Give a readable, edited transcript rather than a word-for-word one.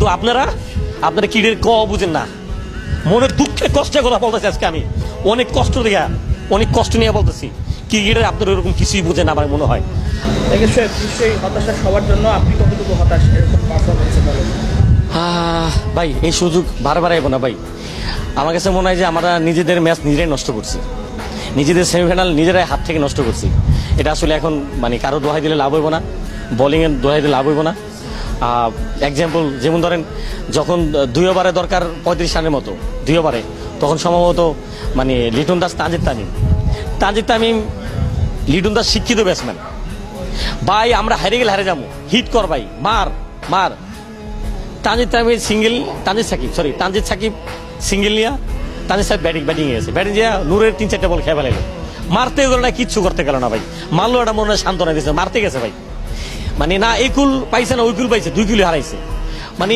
কিন্তু আপনারা কিডের ক বুঝেন না, মনের দুঃখে কষ্টে কথা বলতেছি আজকে আমি অনেক কষ্ট দিয়া অনেক কষ্ট নিয়ে বলতেছি। ক্রিকেটের আপনার এরকম কিছুই বুঝেন না আমার মনে হয়। নিশ্চয়ই হতাশা সবার জন্য, আপনি কতটুকু হতাশ এরকম পারফরমেন্সে বলেন? ভাই এই সুযোগ বারবার আইব না ভাই। আমার কাছে মনে হয় যে আমরা নিজেদের ম্যাচ নিজেরাই নষ্ট করছি, নিজেদের সেমিফাইনাল নিজেরাই হাত থেকে নষ্ট করছি। এটা আসলে এখন মানে কারো দোহাই দিলে লাভ হইব না, বোলিংয়ের দোহাই দিলে লাভ হইব না। এক্সাম্পল যেমন ধরেন যখন 2 ওভারে দরকার 35 রানের মতো 2 ওভারে, তখন সম্ভবত মানে লিটন দাস তানজিদ তামিম লিটন দাস শিক্ষিত ব্যাটসম্যান। ভাই আমরা হারে গেলে হারে যাবো, হিট কর ভাই, মার তানজিদ সাকিব সিঙ্গেল নিয়ে তানজিদ সাহেব ব্যাটিং গেছে, ব্যাটিং দিয়ে নূরের 3-4টা বল খেয়ে ফেলাইলো, মারতে গেল না, কিচ্ছু করতে গেল না ভাই। মারলো একটা মনে হয় সান্ত্বনা দিয়েছে, মারতে গেছে ভাই। মানে না এই কুল পাইছে না ওই কুল পাইছে, 2 কুলি হারাইছে। মানে